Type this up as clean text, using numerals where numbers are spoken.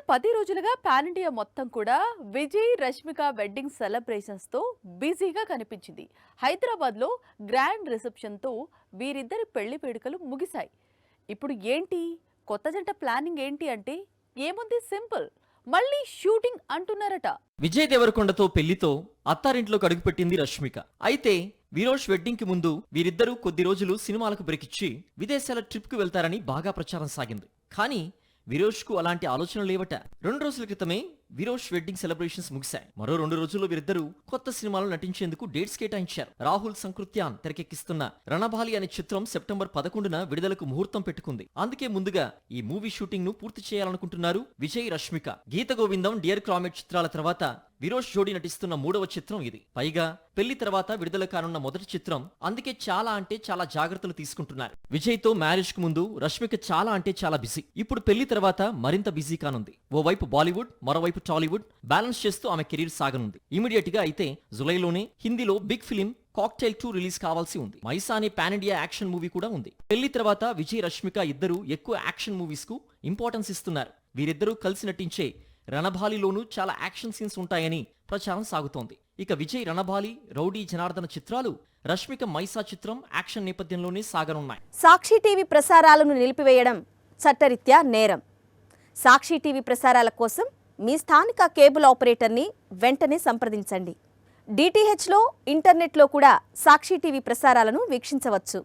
10 రోజులుగా pan India మొత్తం కూడా విజయ్ రష్మిక వెడ్డింగ్ సెలబ్రేషన్స్ తో బిజీగా కనిపించింది. హైదరాబాద్ లో గ్రాండ్ రిసెప్షన్ తో వీరిద్దరి పెళ్లి వేడుకలు ముగిశాయి. ఇప్పుడు ఏంటి కొత్త జంట ప్లానింగ్ ఏంటి అంటే ఏముంది, సింపుల్, మళ్ళీ షూటింగ్ అంటున్నారట. విజయ్ దేవరకొండతో పెళ్లితో అత్తారింట్లోకి అడుగుపెట్టింది రష్మిక. అయితే విరోష్ వెడ్డింగ్ కి ముందు వీరిద్దరూ కొద్ది రోజులు సినిమాలకు బ్రేక్ ఇచ్చి విదేశాల ట్రిప్ కు వెళ్తారని బాగా ప్రచారం సాగింది. కానీ విరోష్ కు అలాంటి ఆలోచనలు లేవట. 2 రోజుల క్రితమే విరోష్ వెడ్డింగ్ సెలబ్రేషన్స్ ముగిశాయి. మరో 2 రోజుల్లో వీరిద్దరూ కొత్త సినిమాలో నటించేందుకు డేట్స్ కేటాయించారు. రాహుల్ సంకృత్యాన్ తెరకెక్కిస్తున్న రణబాలి అనే చిత్రం సెప్టెంబర్ 11న విడుదలకు ముహూర్తం పెట్టుకుంది. అందుకే ముందుగా ఈ మూవీ షూటింగ్ ను పూర్తి చేయాలనుకుంటున్నారు విజయ్ రష్మిక. గీత గోవిందం, డియర్ క్రామెట్ చిత్రాల తర్వాత విరోష్ జోడీ నటిస్తున్న 3వ చిత్రం ఇది. పైగా పెళ్లి తర్వాత విడుదల కానున్న మొదటి చిత్రం. అందుకే చాలా జాగ్రత్తలు తీసుకుంటున్నారు. విజయ్ తో మ్యారేజ్ కు ముందు రష్మిక చాలా బిజీ. ఇప్పుడు పెళ్లి తర్వాత మరింత బిజీ కానుంది. ఓవైపు బాలీవుడ్, మరోవైపు టాలీవుడ్ బ్యాలెన్స్ చేస్తూ ఆమె కెరీర్ సాగనుంది. ఇమీడియట్ గా అయితే జులైలోనే హిందీలో బిగ్ ఫిలిం కాక్టైల్ 2 రిలీజ్ కావాల్సి ఉంది. మైసా అనే పాన్ ఇండియా యాక్షన్ మూవీ కూడా ఉంది. పెళ్లి తర్వాత విజయ్ రష్మిక ఇద్దరు ఎక్కువ యాక్షన్ మూవీస్ కు ఇంపార్టెన్స్ ఇస్తున్నారు. వీరిద్దరూ కలిసి నటించే రణబాలిలోనూ చాలా యాక్షన్ సీన్స్ ఉంటాయని ప్రచారం సాగుతోంది. ఇక విజయ్ రణబాలి, రౌడీ జనార్దన చిత్రాలు, రష్మిక మైసా చిత్రం యాక్షన్ నేపథ్యంలోనే సాగనున్నాయి. సాక్షి టీవీ ప్రసారాలను నిలిపివేయడం చట్టరీత్యా నేరం. సాక్షి టీవీ ప్రసారాల కోసం మీ స్థానిక కేబుల్ ఆపరేటర్ని వెంటనే సంప్రదించండి. డిటిహెచ్లో, ఇంటర్నెట్లో కూడా సాక్షి టీవీ ప్రసారాలను వీక్షించవచ్చు.